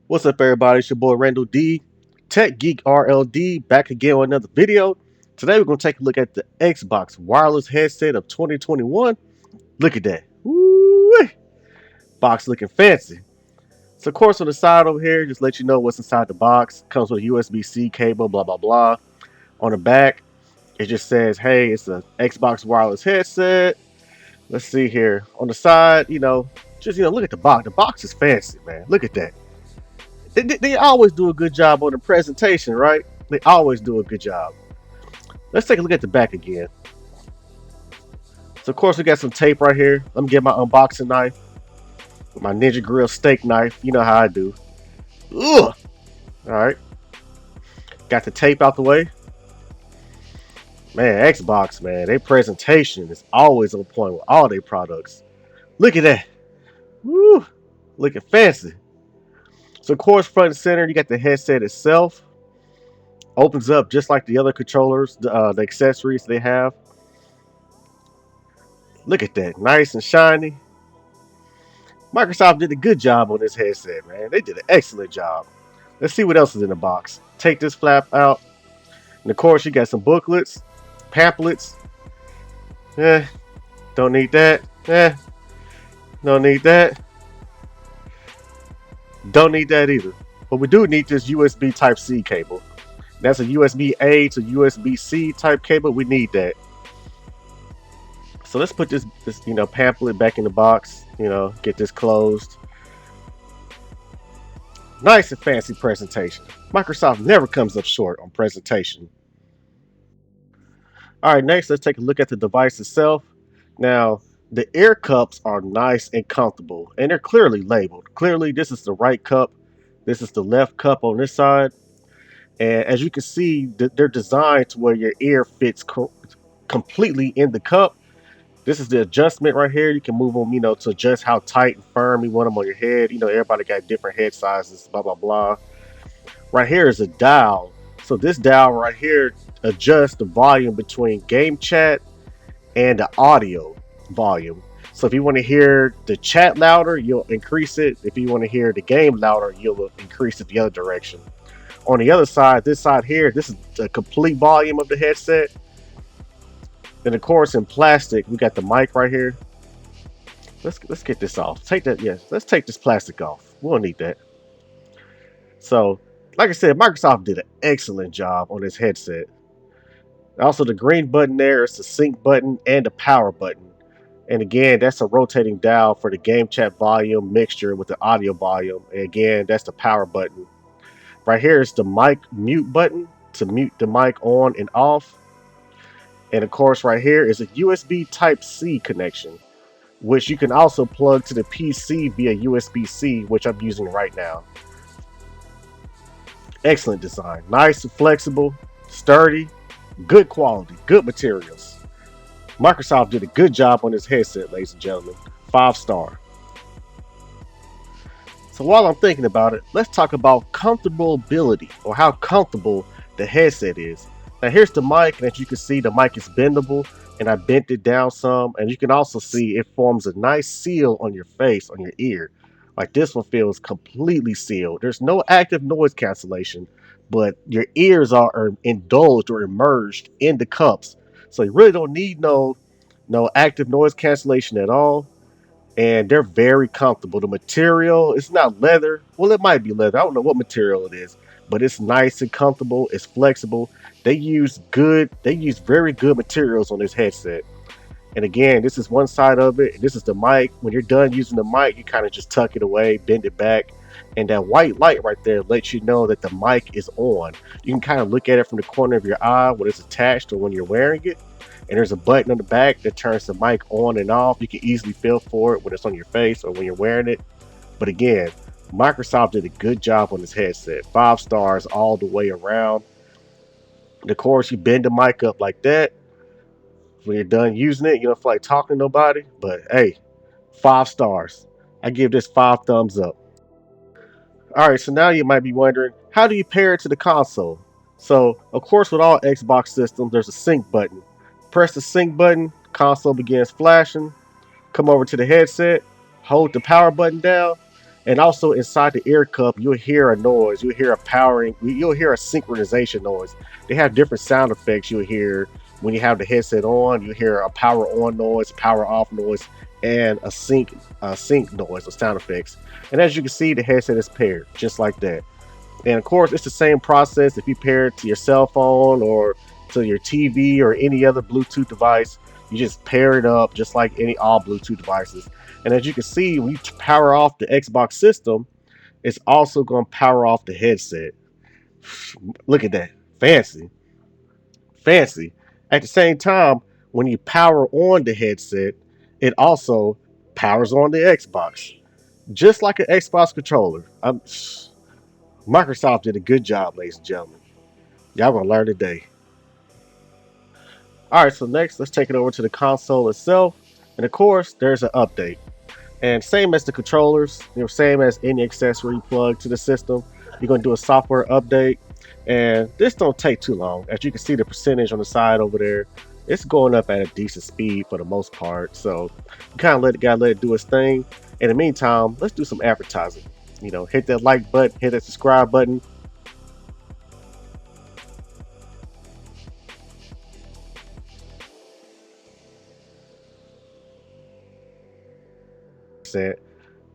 What's up, everybody? It's your boy Randall D, TechGeek RLD, back again with another video. Today, we're going to take a look at the Xbox wireless headset of 2021. Look at that. Woo! Box looking fancy. So, of course, on the side over here, just let you know what's inside the box. Comes with a USB-C cable, blah, blah, blah. On the back, it just says, hey, it's an Xbox wireless headset. Let's see here. On the side, look at the box. The box is fancy, man. Look at that. They always do a good job on the presentation, right? They always do a good job. Let's take a look at the back again. So, of course, we got some tape right here. Let me get my unboxing knife, my Ninja Grill steak knife. You know how I do. Ugh. All right. Got the tape out the way. Man, Xbox, man, their presentation is always on point with all their products. Look at that. Woo. Looking fancy. So, of course, front and center, you got the headset itself. Opens up just like the other controllers, the accessories they have. Look at that, nice and shiny. Microsoft did a good job on this headset, man. They did an excellent job. Let's see what else is in the box. Take this flap out. And of course, you got some booklets, pamphlets. Don't need that. Don't need that. Don't need that either. But we do need this USB Type-C cable. That's a USB-A to USB-C type cable. We need that. So let's put this pamphlet back in the box. Get this closed. Nice and fancy presentation. Microsoft never comes up short on presentation. All right, next let's take a look at the device itself. Now, the ear cups are nice and comfortable, and they're clearly labeled. Clearly, this is the right cup. This is the left cup on this side. And as you can see, they're designed to where your ear fits completely in the cup. This is the adjustment right here. You can move them, to adjust how tight and firm you want them on your head. Everybody got different head sizes, blah, blah, blah. Right here is a dial. So this dial right here adjusts the volume between game chat and the audio volume. So if you want to hear the chat louder, you'll increase it. If you want to hear the game louder, you'll increase it the other direction. On the other side, this side here, this is the complete volume of the headset. And of course, in plastic, we got the mic right here. Let's get this off. Let's take this plastic off. We don't need that. So, like I said, Microsoft did an excellent job on this headset. Also, the green button there is the sync button and the power button. And again, that's a rotating dial for the game chat volume mixture with the audio volume. And again, that's the power button. Right here is the mic mute button to mute the mic on and off. And of course, right here is a USB Type-C connection, which you can also plug to the PC via USB-C, which I'm using right now. Excellent design. Nice and flexible, sturdy, good quality, good materials. Microsoft did a good job on this headset, ladies and gentlemen. 5-star. So while I'm thinking about it, let's talk about comfortability, or how comfortable the headset is. Now here's the mic, and as you can see, the mic is bendable, and I bent it down some, and you can also see it forms a nice seal on your face, on your ear. Like this one feels completely sealed. There's no active noise cancellation, but your ears are indulged or immersed in the cups. So you really don't need no active noise cancellation at all. And they're very comfortable. The material, it's not leather. Well, it might be leather. I don't know what material it is, but it's nice and comfortable. It's flexible. They use very good materials on this headset. And again, this is one side of it. This is the mic. When you're done using the mic, you kind of just tuck it away, bend it back. And that white light right there lets you know that the mic is on. You can kind of look at it from the corner of your eye when it's attached or when you're wearing it. And there's a button on the back that turns the mic on and off. You can easily feel for it when it's on your face or when you're wearing it. But again, Microsoft did a good job on this headset. 5 stars all the way around. And of course, you bend the mic up like that. When you're done using it, you don't feel like talking to nobody. But hey, 5 stars. I give this 5 thumbs up. All right, so now you might be wondering, how do you pair it to the console? So, of course, with all Xbox systems, there's a sync button. Press the sync button, console begins flashing. Come over to the headset, hold the power button down, And also inside the ear cup, you'll hear a noise. You'll hear a powering. You'll hear a synchronization noise. They have different sound effects you'll hear when you have the headset on. You hear a power on noise, power off noise, and a sync noise or sound effects. And as you can see, the headset is paired just like that. And of course, it's the same process if you pair it to your cell phone or to your TV or any other Bluetooth device. You just pair it up just like any all Bluetooth devices. And as you can see, when you power off the Xbox system, it's also going to power off the headset. Look at that. Fancy. Fancy. At the same time, when you power on the headset, it also powers on the Xbox. Just like an Xbox controller. Microsoft did a good job, ladies and gentlemen. Y'all gonna learn today. All right, so next, let's take it over to the console itself. And of course, there's an update. And same as the controllers, same as any accessory plug to the system, you're gonna do a software update. And this don't take too long. As you can see the percentage on the side over there, it's going up at a decent speed for the most part. So you kind of gotta let it do its thing. In the meantime, let's do some advertising. Hit that like button, hit that subscribe button.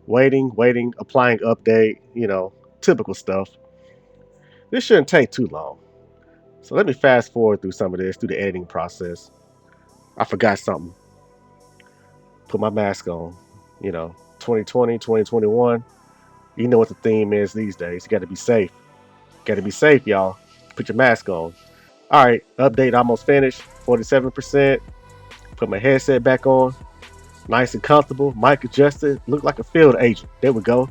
Waiting, applying update, typical stuff. This shouldn't take too long. So let me fast forward through some of this, through the editing process. I forgot something. Put my mask on. 2020, 2021. You know what the theme is these days. You got to be safe. Got to be safe, y'all. Put your mask on. All right, update almost finished. 47%. Put my headset back on. Nice and comfortable. Mic adjusted. Look like a field agent. There we go.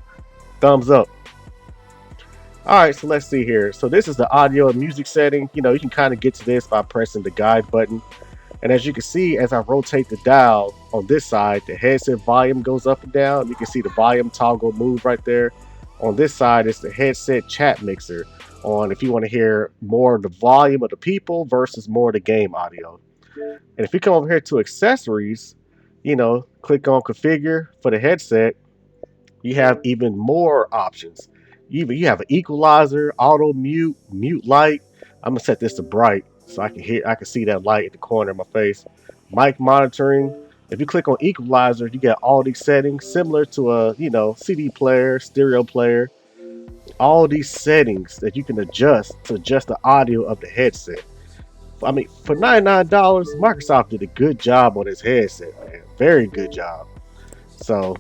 Thumbs up. All right, so let's see here. So this is the audio and music setting. You can kind of get to this by pressing the guide button. And as you can see, as I rotate the dial on this side, the headset volume goes up and down. You can see the volume toggle move right there. On this side, it's the headset chat mixer on if you want to hear more of the volume of the people versus more of the game audio. And if you come over here to accessories, click on configure for the headset, you have even more options. You have an equalizer, auto mute, mute light. I'm gonna set this to bright so I can see that light at the corner of my face. Mic monitoring. If you click on equalizer, you get all these settings similar to a CD player, stereo player. All these settings that you can adjust to adjust the audio of the headset. I mean, for $99, Microsoft did a good job on this headset, man. Very good job. So,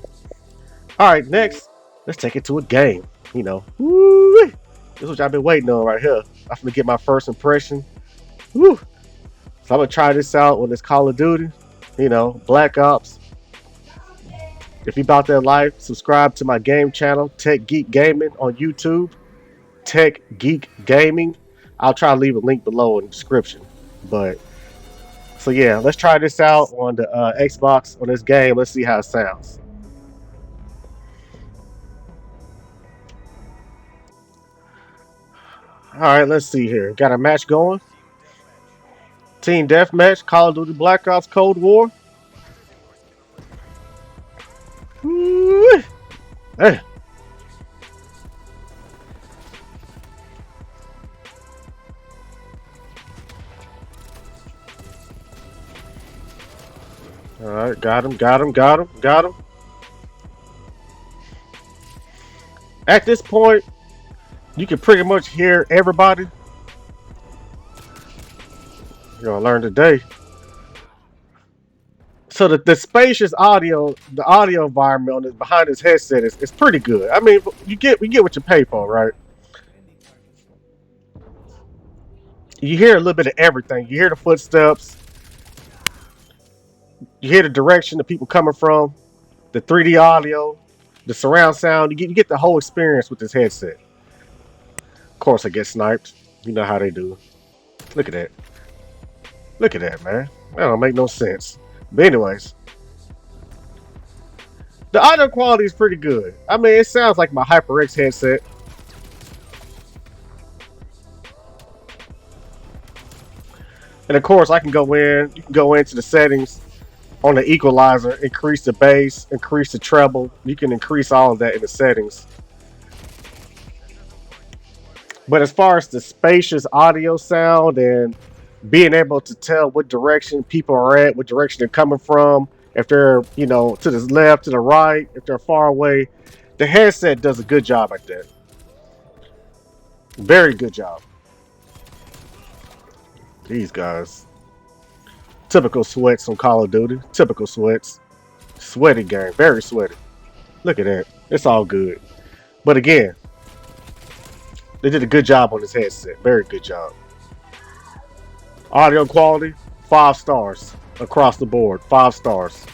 all right, next, let's take it to a game. Woo! This is what I've been waiting on right here. I'm gonna get my first impression. Woo! So I'm gonna try this out on this Call of Duty. Black Ops. If you about that life, subscribe to my game channel, TechGeek Gaming on YouTube. TechGeek Gaming. I'll try to leave a link below in the description. But so yeah, let's try this out on the Xbox on this game. Let's see how it sounds. All right, let's see here. Got a match going. Team Deathmatch, Call of Duty Black Ops Cold War. Hey. All right, got him. At this point, you can pretty much hear everybody. You're gonna learn today. So the spacious audio, the audio environment on this, behind this headset is pretty good. I mean, we get what you pay for, right? You hear a little bit of everything. You hear the footsteps. You hear the direction the people coming from, the 3D audio, the surround sound. You get the whole experience with this headset. Of course, I get sniped. You know how they do. Look at that. Look at that, man. That don't make no sense. But anyways, the audio quality is pretty good. I mean, it sounds like my HyperX headset. And of course, I can go in. You can go into the settings On the equalizer, increase the bass, increase the treble. You can increase all of that in the settings. But as far as the spacious audio sound and being able to tell what direction people are at, what direction they're coming from, if they're, to the left, to the right, if they're far away, the headset does a good job at that. Very good job. These guys. Typical sweats on Call of Duty. Typical sweats. Sweaty game. Very sweaty. Look at that. It's all good. But again, they did a good job on this headset. Very good job. Audio quality, 5 stars across the board. 5 stars.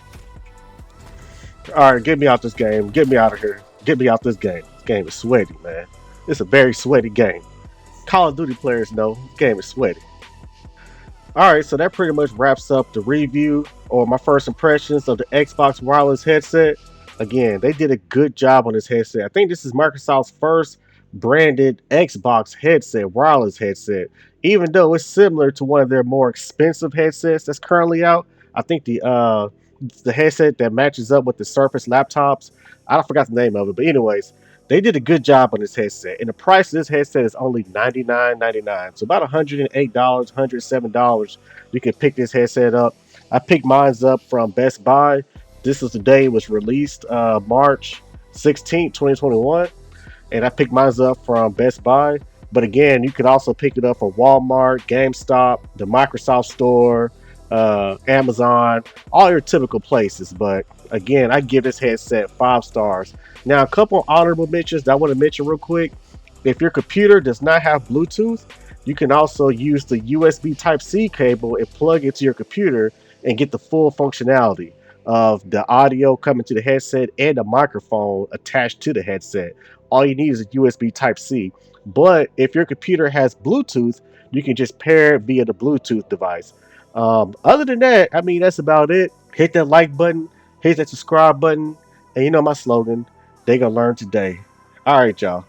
All right, get me out this game. Get me out of here. Get me out this game. This game is sweaty, man. It's a very sweaty game. Call of Duty players know this game is sweaty. All right, so that pretty much wraps up the review or my first impressions of the Xbox wireless headset. Again, they did a good job on this headset. I think this is Microsoft's first branded Xbox headset, wireless headset. Even though it's similar to one of their more expensive headsets that's currently out, I think the headset that matches up with the Surface laptops. I forgot the name of it, but anyways, they did a good job on this headset, and the price of this headset is only $99.99, so about $108, $107. You can pick this headset up. I picked mine up from Best Buy. This is the day it was released, March 16th, 2021, and I picked mine up from Best Buy. But again, you could also pick it up from Walmart, GameStop, the Microsoft Store, Amazon, all your typical places. But again, I give this headset 5 stars. Now, a couple honorable mentions that I want to mention real quick. If your computer does not have Bluetooth, you can also use the USB Type-C cable and plug it to your computer and get the full functionality of the audio coming to the headset and the microphone attached to the headset. All you need is a USB Type-C. But if your computer has Bluetooth, you can just pair it via the Bluetooth device. Other than that, I mean, that's about it. Hit that like button, hit that subscribe button, and you know my slogan, they gonna learn today. All right, y'all.